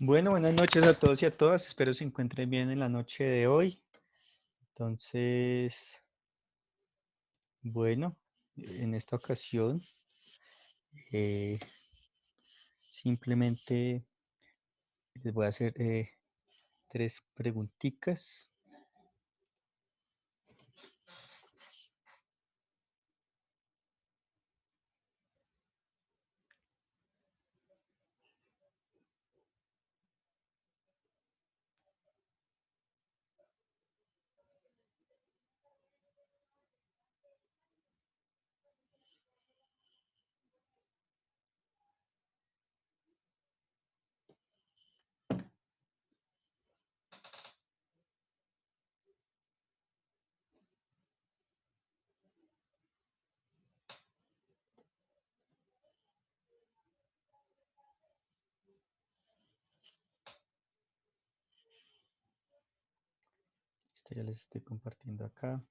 Bueno, buenas noches a todos y a todas. Espero se encuentren bien en la noche de hoy. Entonces, bueno, en esta ocasión eh, simplemente les voy a hacer tres preguntitas. Esto ya les estoy compartiendo acá.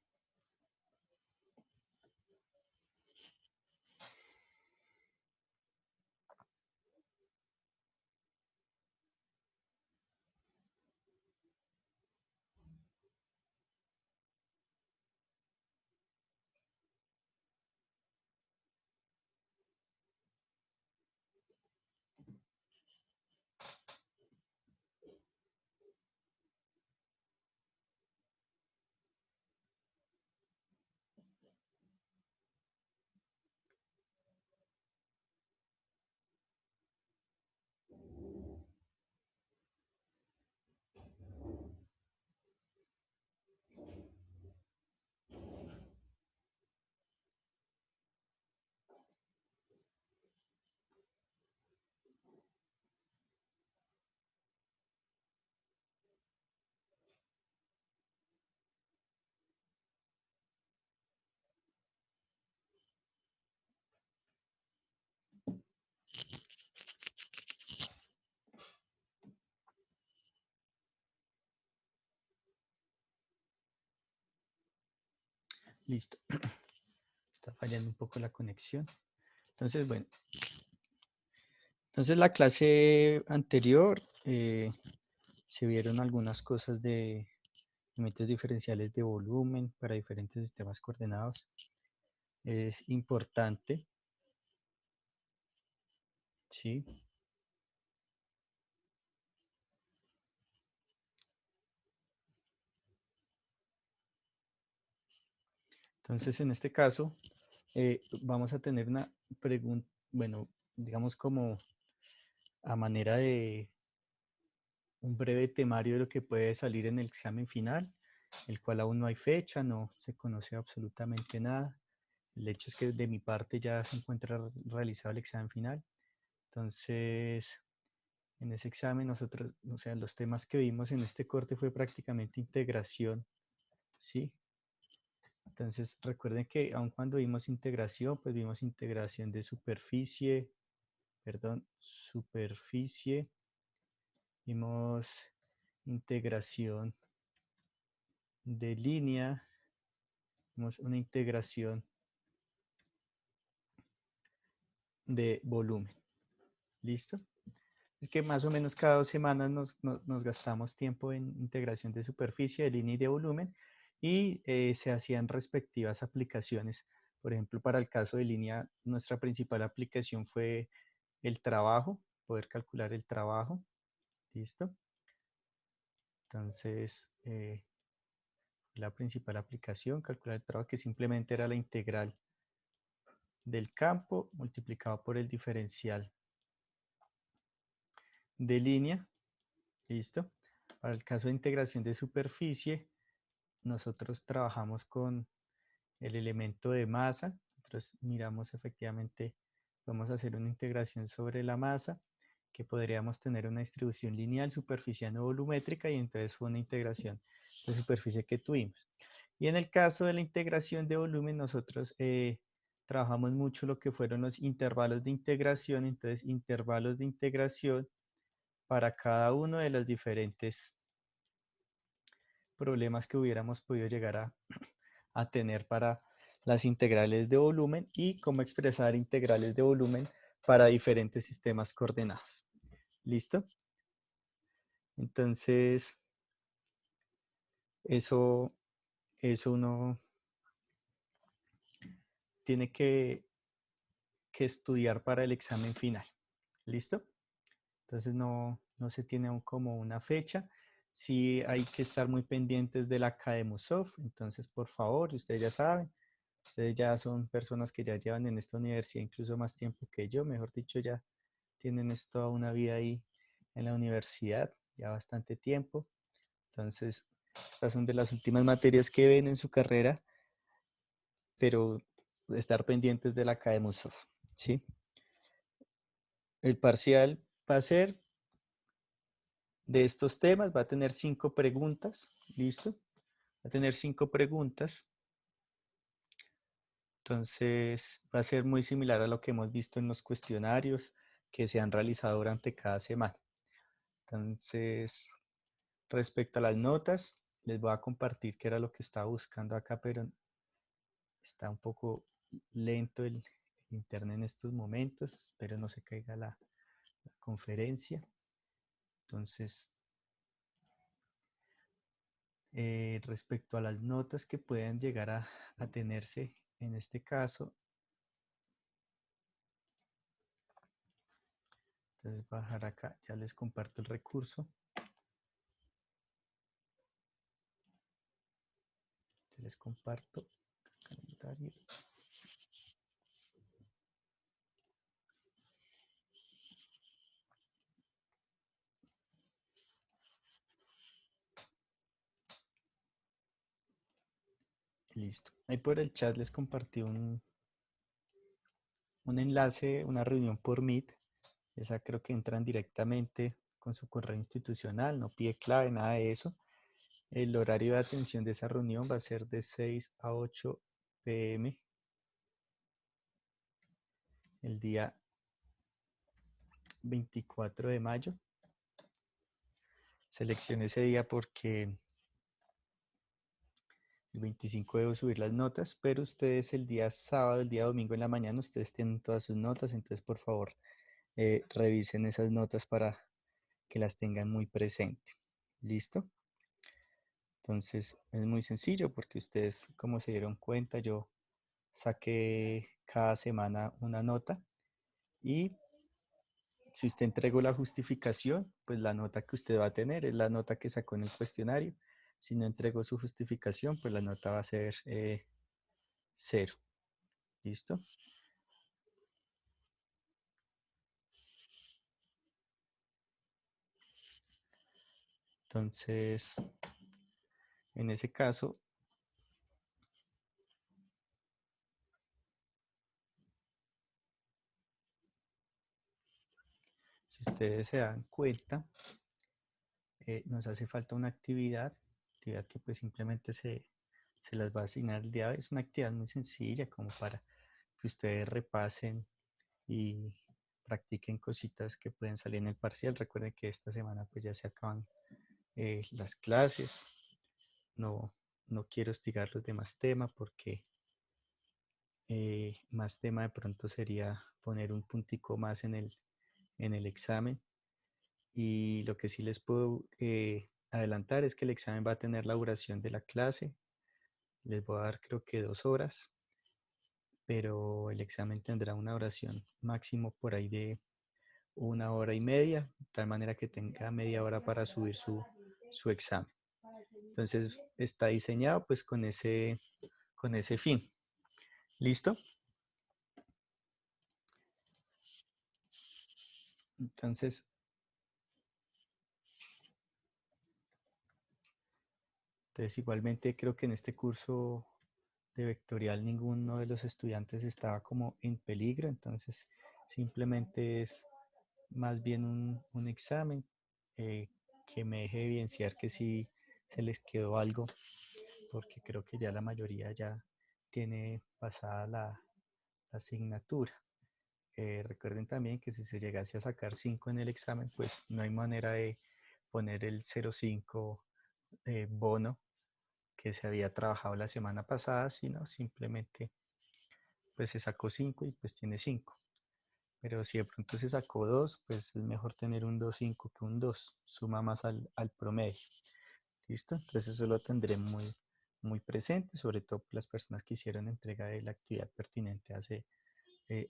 Listo. Está fallando un poco la conexión. Entonces, bueno, entonces la clase anterior se vieron algunas cosas de límites diferenciales de volumen para diferentes sistemas coordenados. Es importante, ¿sí? Entonces, en este caso, vamos a tener una pregunta, bueno, digamos como a manera de un breve temario de lo que puede salir en el examen final, el cual aún no hay fecha, no se conoce absolutamente nada. El hecho es que de mi parte ya se encuentra realizado el examen final. Entonces, en ese examen nosotros, o sea, los temas que vimos en este corte fue prácticamente integración, ¿sí? Entonces, recuerden que aun cuando vimos integración, pues vimos integración de superficie, perdón, superficie, vimos integración de línea, vimos una integración de volumen. ¿Listo? Es que más o menos cada 2 semanas nos gastamos tiempo en integración de superficie, de línea y de volumen y se hacían respectivas aplicaciones. Por ejemplo, para el caso de línea, nuestra principal aplicación fue el trabajo, poder calcular el trabajo. ¿Listo? Entonces, la principal aplicación, calcular el trabajo, que simplemente era la integral del campo multiplicado por el diferencial de línea. ¿Listo? Para el caso de integración de superficie, nosotros trabajamos con el elemento de masa. Nosotros miramos efectivamente, vamos a hacer una integración sobre la masa, que podríamos tener una distribución lineal superficial o volumétrica, y entonces fue una integración de superficie que tuvimos. Y en el caso de la integración de volumen, nosotros trabajamos mucho lo que fueron los intervalos de integración. Entonces, intervalos de integración para cada uno de los diferentes problemas que hubiéramos podido llegar a tener para las integrales de volumen y cómo expresar integrales de volumen para diferentes sistemas coordenados. ¿Listo? Entonces, eso, eso uno tiene que estudiar para el examen final. ¿Listo? Entonces no se tiene aún como una fecha. Sí hay que estar muy pendientes de la Academusoft. Entonces, por favor, ustedes ya saben, ustedes ya son personas que ya llevan en esta universidad incluso más tiempo que yo. Mejor dicho, ya tienen toda una vida ahí en la universidad, ya bastante tiempo. Entonces, estas son de las últimas materias que ven en su carrera, pero estar pendientes de la Academusoft, ¿sí? El parcial va a ser de estos temas, va a tener 5 preguntas, ¿listo? Va a tener 5 preguntas, entonces va a ser muy similar a lo que hemos visto en los cuestionarios que se han realizado durante cada semana. Entonces, respecto a las notas, les voy a compartir qué era lo que estaba buscando acá, pero está un poco lento el internet en estos momentos, espero no se caiga la conferencia. Entonces, respecto a las notas que puedan llegar a tenerse en este caso, entonces bajar acá, ya les comparto el recurso, ya les comparto calendario. Listo. Ahí por el chat les compartí un enlace, una reunión por Meet. Esa creo que entran directamente con su correo institucional, no pide clave, nada de eso. El horario de atención de esa reunión va a ser de 6 a 8 pm el día 24 de mayo. Seleccioné ese día porque el 25 debo subir las notas, pero ustedes el día sábado, el día domingo en la mañana, ustedes tienen todas sus notas, entonces por favor revisen esas notas para que las tengan muy presente. ¿Listo? Entonces es muy sencillo porque ustedes, como se dieron cuenta, yo saqué cada semana una nota y si usted entregó la justificación, pues la nota que usted va a tener es la nota que sacó en el cuestionario. Si no entregó su justificación, pues la nota va a ser 0. ¿Listo? Entonces, en ese caso, si ustedes se dan cuenta, nos hace falta una actividad que pues simplemente se las va a asignar el día de hoy. Es una actividad muy sencilla como para que ustedes repasen y practiquen cositas que pueden salir en el parcial. Recuerden que esta semana pues ya se acaban las clases. No, no quiero hostigarlos de más tema porque más tema de pronto sería poner un puntico más en el examen. Y lo que sí les puedo adelantar es que el examen va a tener la duración de la clase. Les voy a dar creo que 2 horas, pero el examen tendrá una duración máximo por ahí de 1 hora y media, de tal manera que tenga media hora para subir su examen. Entonces está diseñado pues con ese fin. ¿Listo? Entonces, igualmente creo que en este curso de vectorial ninguno de los estudiantes estaba como en peligro, entonces simplemente es más bien un examen que me deje evidenciar que sí se les quedó algo, porque creo que ya la mayoría ya tiene pasada la asignatura. Recuerden también que si se llegase a sacar 5 en el examen, pues no hay manera de poner el 0,5 bono que se había trabajado la semana pasada, sino simplemente pues se sacó 5 y pues tiene 5. Pero si de pronto se sacó 2, pues es mejor tener un 2,5 que un 2. Suma más al promedio. ¿Listo? Entonces eso lo tendré muy presente, sobre todo las personas que hicieron entrega de la actividad pertinente hace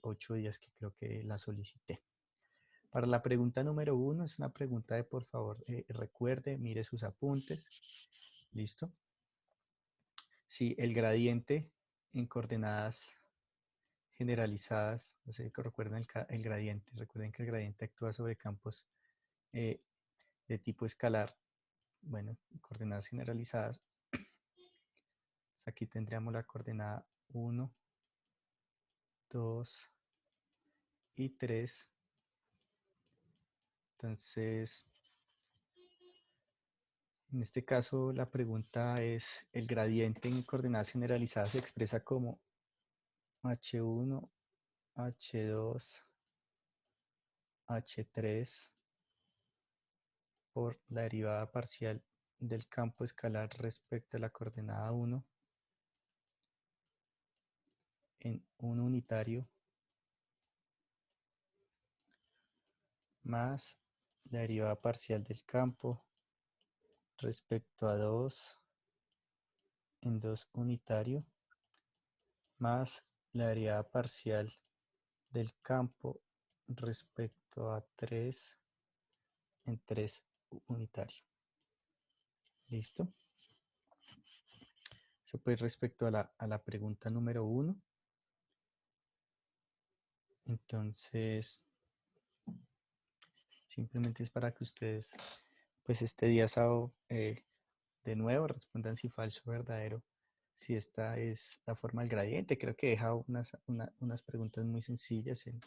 8 días que creo que la solicité. Para la pregunta número 1, es una pregunta de por favor recuerde, mire sus apuntes. ¿Listo? Si el gradiente en coordenadas generalizadas, no sé, recuerden el gradiente, recuerden que el gradiente actúa sobre campos eh, de tipo escalar, bueno, coordenadas generalizadas. Aquí tendríamos la coordenada 1, 2 y 3. Entonces, en este caso la pregunta es, el gradiente en coordenadas generalizadas se expresa como h1, h2, h3 por la derivada parcial del campo escalar respecto a la coordenada 1 en un unitario más la derivada parcial del campo respecto a 2 en 2 unitario más la derivada parcial del campo respecto a 3 en 3 unitario. ¿Listo? Eso pues respecto a la pregunta número 1. Entonces, simplemente es para que ustedes, pues este día sábado, de nuevo respondan si falso o verdadero, si esta es la forma del gradiente. Creo que he dejado unas preguntas muy sencillas en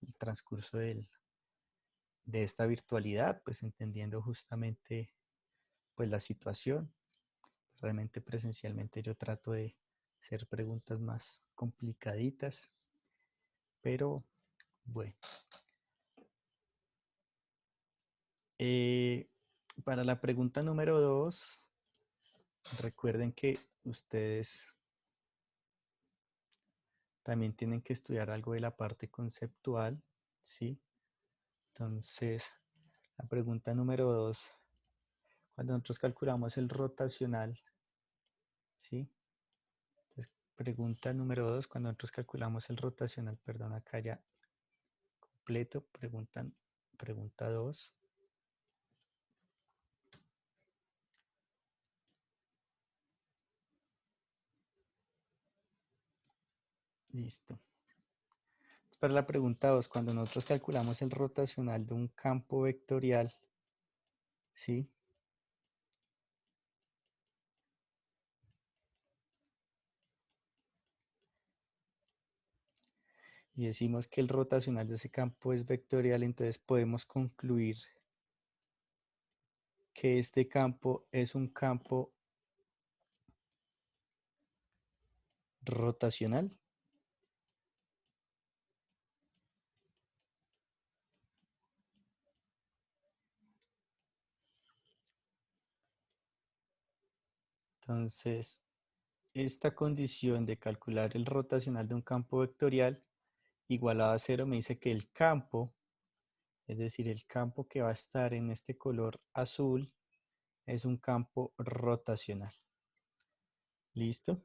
el transcurso de esta virtualidad, pues entendiendo justamente pues la situación. Realmente presencialmente yo trato de hacer preguntas más complicaditas, pero bueno. Eh, para la pregunta número 2, recuerden que ustedes también tienen que estudiar algo de la parte conceptual, ¿sí? Entonces, la pregunta número 2, cuando nosotros calculamos el rotacional, ¿sí? Entonces, pregunta número 2, cuando nosotros calculamos el rotacional, perdón, acá ya completo, pregunta 2. Listo. Para la pregunta 2, cuando nosotros calculamos el rotacional de un campo vectorial, ¿sí? Y decimos que el rotacional de ese campo es vectorial, entonces podemos concluir que este campo es un campo rotacional. Entonces, esta condición de calcular el rotacional de un campo vectorial igualado a 0 me dice que el campo, es decir, el campo que va a estar en este color azul, es un campo rotacional. ¿Listo?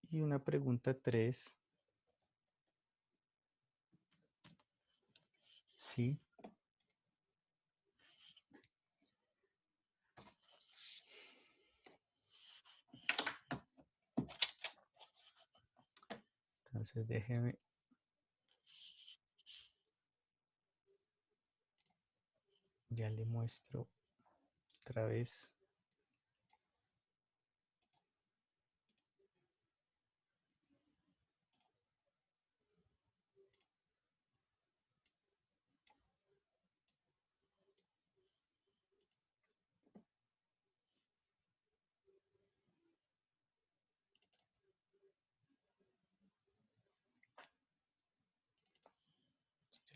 Y una pregunta 3. Sí. Entonces déjeme. Ya le muestro otra vez.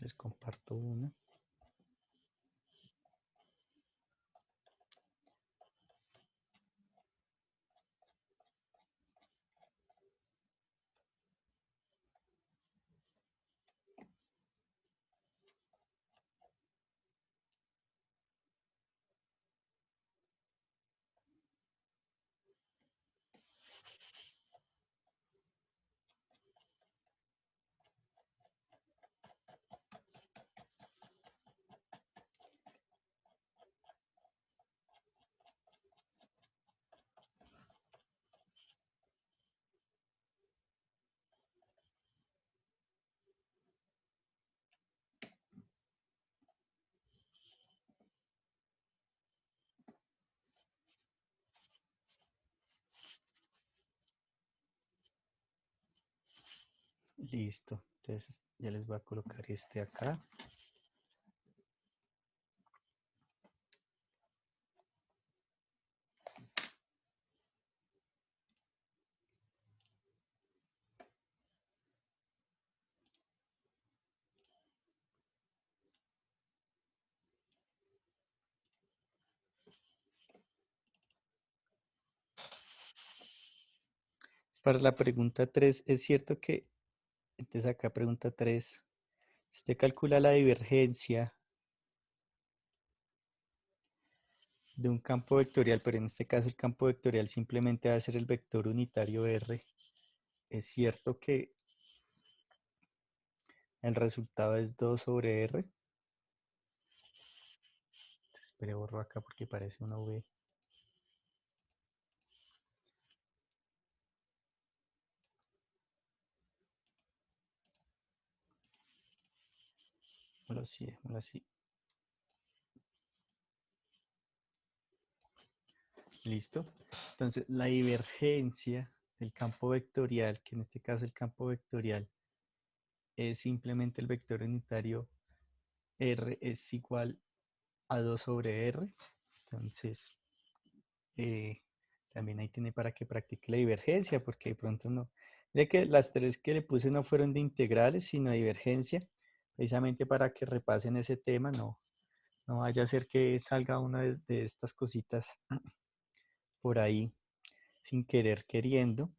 Les comparto una. Listo. Entonces ya les voy a colocar este acá. Para la pregunta 3, es cierto que, entonces acá pregunta 3, si usted calcula la divergencia de un campo vectorial, pero en este caso el campo vectorial simplemente va a ser el vector unitario R, es cierto que el resultado es 2 sobre R. Espere, borro acá porque parece una V. Bueno, sí, bueno, sí. Listo. Entonces, la divergencia del campo vectorial, que en este caso el campo vectorial es simplemente el vector unitario R es igual a 2 sobre R. Entonces, eh, también ahí tiene para que practique la divergencia, porque de pronto no. Mire que las tres que le puse no fueron de integrales, sino de divergencia, precisamente para que repasen ese tema, no vaya a ser que salga una de estas cositas por ahí sin querer queriendo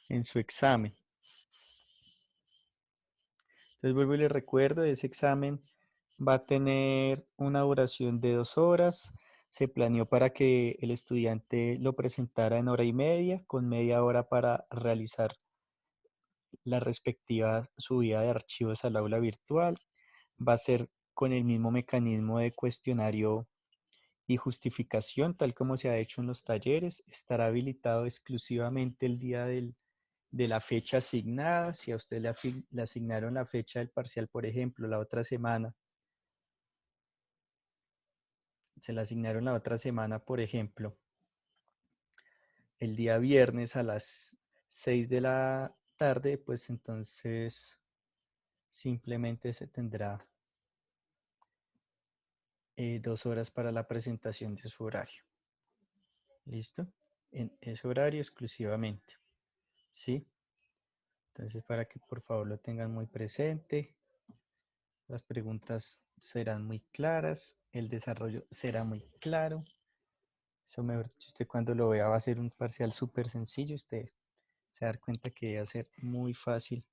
en su examen. Entonces vuelvo y les recuerdo, ese examen va a tener una duración de 2 horas. Se planeó para que el estudiante lo presentara en hora y media, con media hora para realizar la respectiva subida de archivos al aula virtual. Va a ser con el mismo mecanismo de cuestionario y justificación, tal como se ha hecho en los talleres. Estará habilitado exclusivamente el día de la fecha asignada. Si a usted le asignaron la fecha del parcial, por ejemplo, la otra semana, se la asignaron la otra semana, por ejemplo, el día viernes a las 6 de la tarde, pues entonces simplemente se tendrá 2 horas para la presentación de su horario. ¿Listo? En ese horario exclusivamente. ¿Sí? Entonces, para que por favor lo tengan muy presente, las preguntas serán muy claras, el desarrollo será muy claro. Eso mejor dicho, usted cuando lo vea va a ser un parcial súper sencillo, usted se va a dar cuenta que va a ser muy fácil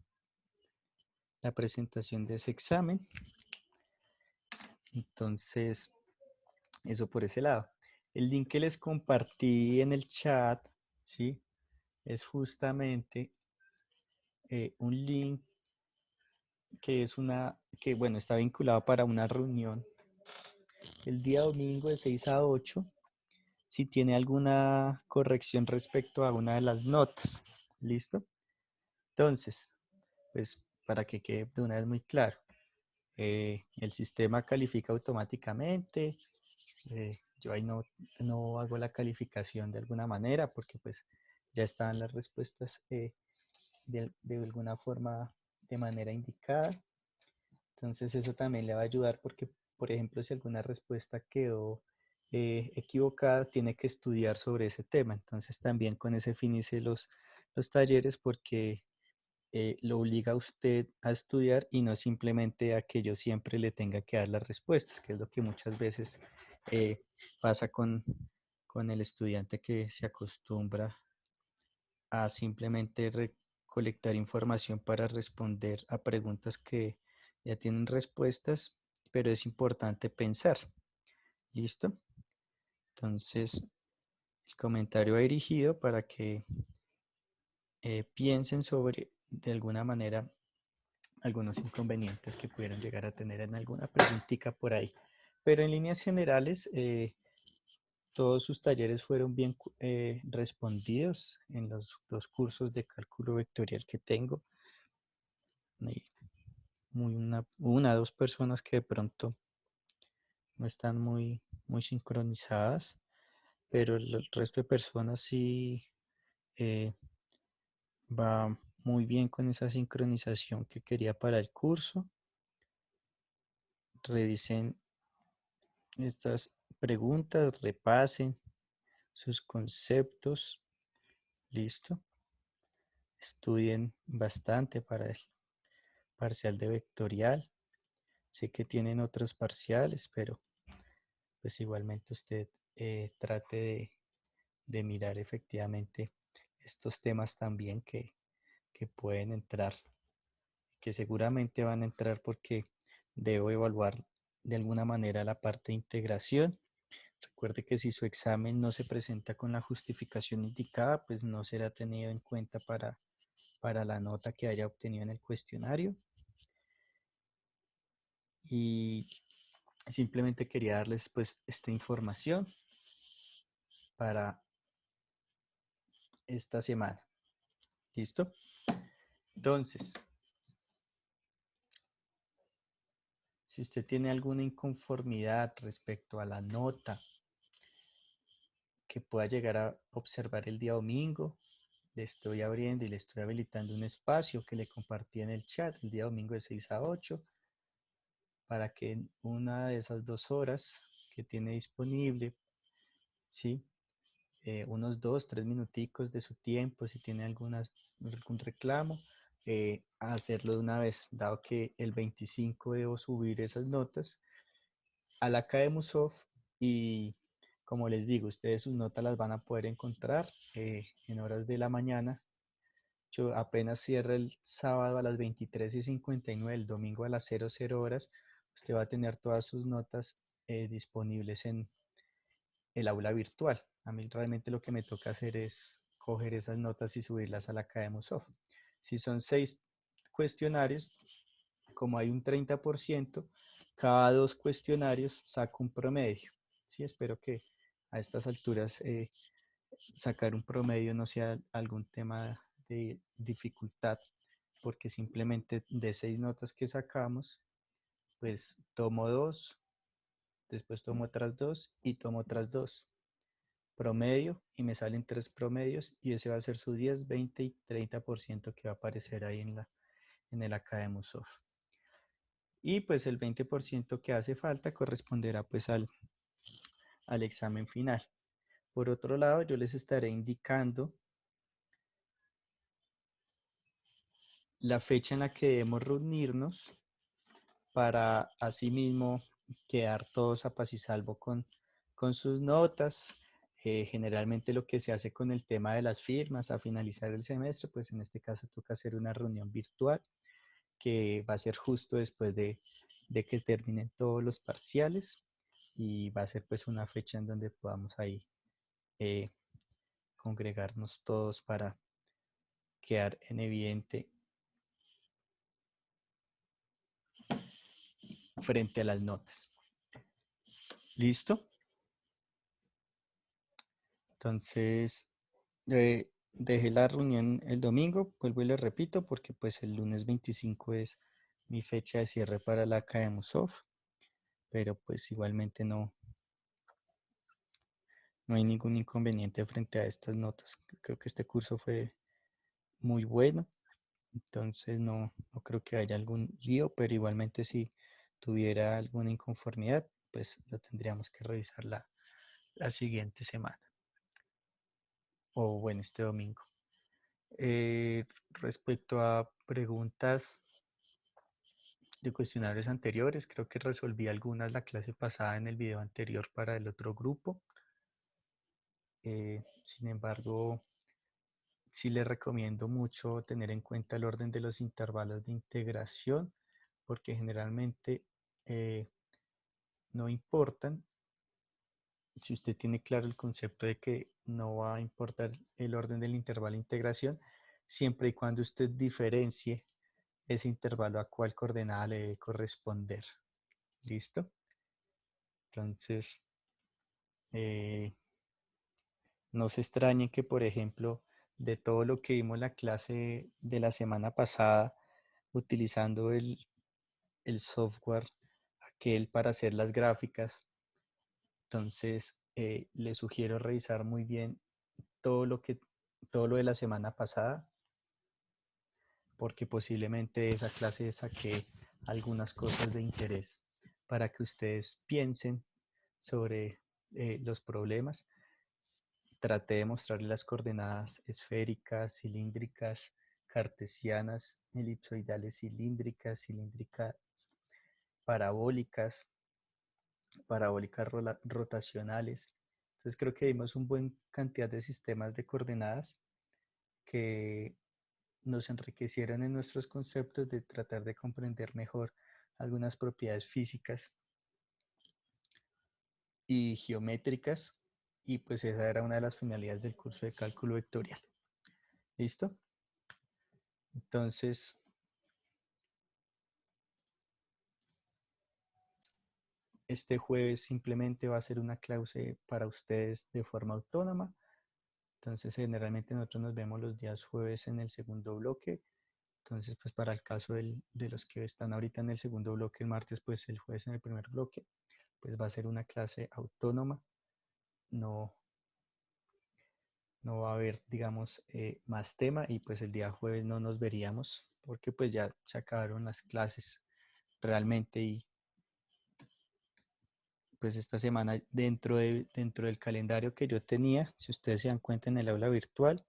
la presentación de ese examen. Entonces, eso por ese lado. El link que les compartí en el chat, ¿sí? Es justamente un link que bueno, está vinculado para una reunión el día domingo de 6 a 8, si tiene alguna corrección respecto a una de las notas. ¿Listo? Entonces, pues para que quede de una vez muy claro, el sistema califica automáticamente. Yo ahí no hago la calificación de alguna manera porque pues ya están las respuestas de alguna forma de manera indicada. Entonces eso también le va a ayudar porque, por ejemplo, si alguna respuesta quedó equivocada, tiene que estudiar sobre ese tema. Entonces también con ese fin hice los talleres porque lo obliga a usted a estudiar y no simplemente a que yo siempre le tenga que dar las respuestas, que es lo que muchas veces eh, pasa con el estudiante que se acostumbra a simplemente recolectar información para responder a preguntas que ya tienen respuestas, pero es importante pensar. ¿Listo? Entonces, el comentario va dirigido para que piensen sobre, de alguna manera, algunos inconvenientes que pudieran llegar a tener en alguna preguntita por ahí. Pero en líneas generales, todos sus talleres fueron bien respondidos en los dos cursos de cálculo vectorial que tengo. Hay dos personas que de pronto no están muy sincronizadas, pero el resto de personas sí eh, va muy bien con esa sincronización que quería para el curso. Revisen estas preguntas, repasen sus conceptos. Listo. Estudien bastante para el parcial de vectorial. Sé que tienen otros parciales, pero pues igualmente usted trate de mirar efectivamente estos temas también que pueden entrar, que seguramente van a entrar porque debo evaluar de alguna manera la parte de integración. Recuerde que si su examen no se presenta con la justificación indicada, pues no será tenido en cuenta para la nota que haya obtenido en el cuestionario. Y simplemente quería darles pues esta información para esta semana. ¿Listo? Entonces, si usted tiene alguna inconformidad respecto a la nota que pueda llegar a observar el día domingo, le estoy abriendo y le estoy habilitando un espacio que le compartí en el chat el día domingo de 6 a 8 para que en una de esas 2 horas que tiene disponible, ¿sí? Unos 2, 3 minuticos de su tiempo, si tiene algún reclamo, hacerlo de una vez, dado que el 25 debo subir esas notas a la Academusoft y como les digo, ustedes sus notas las van a poder encontrar en horas de la mañana. Yo apenas cierre el sábado a las 23:59, el domingo a las 00 horas, usted va a tener todas sus notas disponibles en el aula virtual. A mí realmente lo que me toca hacer es coger esas notas y subirlas a la Academusoft. Si son 6 cuestionarios, como hay un 30%, cada 2 cuestionarios saco un promedio. Sí, espero que a estas alturas sacar un promedio no sea algún tema de dificultad, porque simplemente de 6 notas que sacamos, pues tomo 2, después tomo otras 2 y tomo otras 2. Promedio y me salen 3 promedios y ese va a ser su 10, 20 y 30% que va a aparecer ahí en el Academusoft. Y pues el 20% que hace falta corresponderá pues al examen final. Por otro lado, yo les estaré indicando la fecha en la que debemos reunirnos para asimismo quedar todos a paz y salvo con sus notas. Generalmente lo que se hace con el tema de las firmas a finalizar el semestre, pues en este caso toca hacer una reunión virtual que va a ser justo después de que terminen todos los parciales y va a ser pues una fecha en donde podamos ahí eh, congregarnos todos para quedar en evidente frente a las notas. ¿Listo? Entonces, dejé la reunión el domingo, vuelvo y les repito, porque pues el lunes 25 es mi fecha de cierre para la Academusoft, pero pues igualmente no hay ningún inconveniente frente a estas notas. Creo que este curso fue muy bueno, entonces no creo que haya algún lío, pero igualmente si tuviera alguna inconformidad, pues lo tendríamos que revisar la siguiente semana, o bueno, este domingo. Respecto a preguntas de cuestionarios anteriores, creo que resolví algunas la clase pasada en el video anterior para el otro grupo. Sin embargo, sí les recomiendo mucho tener en cuenta el orden de los intervalos de integración, porque generalmente eh, no importan si usted tiene claro el concepto de que no va a importar el orden del intervalo de integración, siempre y cuando usted diferencie ese intervalo a cuál coordenada le debe corresponder. ¿Listo? Entonces, eh, no se extrañen que, por ejemplo, de todo lo que vimos en la clase de la semana pasada, utilizando el software aquel para hacer las gráficas, entonces les sugiero revisar muy bien todo lo que todo lo de la semana pasada porque posiblemente de esa clase saqué algunas cosas de interés para que ustedes piensen sobre los problemas. Traté de mostrarles las coordenadas esféricas, cilíndricas, cartesianas, elipsoidales cilíndricas, cilíndricas parabólicas, parabólicas rotacionales. Entonces creo que vimos un buen cantidad de sistemas de coordenadas que nos enriquecieron en nuestros conceptos de tratar de comprender mejor algunas propiedades físicas y geométricas, y pues esa era una de las finalidades del curso de cálculo vectorial. ¿Listo? Entonces, este jueves simplemente va a ser una clase para ustedes de forma autónoma. Entonces, generalmente nosotros nos vemos los días jueves en el segundo bloque. Entonces, pues para el caso de los que están ahorita en el segundo bloque, el martes, pues el jueves en el primer bloque, pues va a ser una clase autónoma. No, no va a haber, digamos, más tema, y pues el día jueves no nos veríamos porque pues ya se acabaron las clases realmente, y pues esta semana dentro del calendario que yo tenía, si ustedes se dan cuenta en el aula virtual,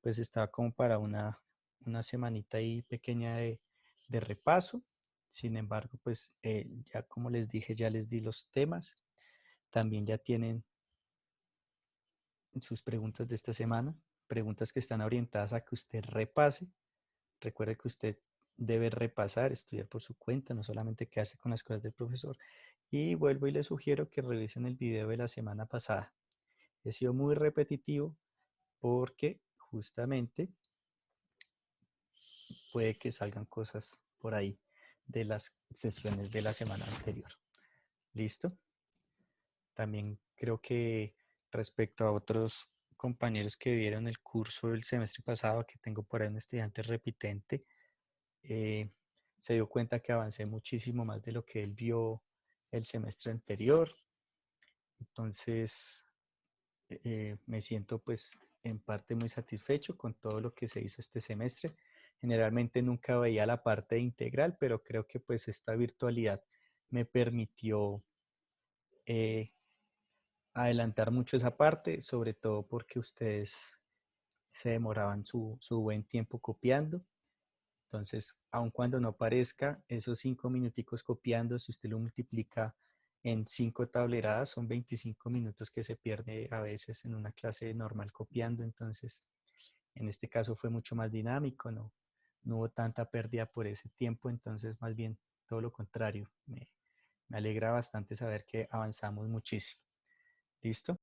pues estaba como para una semanita ahí pequeña de repaso. Sin embargo, pues ya como les dije, ya les di los temas. También ya tienen sus preguntas de esta semana, preguntas que están orientadas a que usted repase. Recuerde que usted debe repasar, estudiar por su cuenta, no solamente quedarse con las cosas del profesor. Y vuelvo y les sugiero que revisen el video de la semana pasada. He sido muy repetitivo porque justamente puede que salgan cosas por ahí de las sesiones de la semana anterior. ¿Listo? También creo que respecto a otros compañeros que vieron el curso del semestre pasado, que tengo por ahí un estudiante repitente, eh, se dio cuenta que avancé muchísimo más de lo que él vio el semestre anterior. Entonces, me siento pues en parte muy satisfecho con todo lo que se hizo este semestre. Generalmente nunca veía la parte integral, pero creo que pues esta virtualidad me permitió eh, adelantar mucho esa parte, sobre todo porque ustedes se demoraban su buen tiempo copiando. Entonces, aun cuando no parezca, esos 5 minuticos copiando, si usted lo multiplica en 5 tableradas, son 25 minutos que se pierde a veces en una clase normal copiando. Entonces, en este caso fue mucho más dinámico, no hubo tanta pérdida por ese tiempo. Entonces, más bien todo lo contrario. Me alegra bastante saber que avanzamos muchísimo. ¿Listo?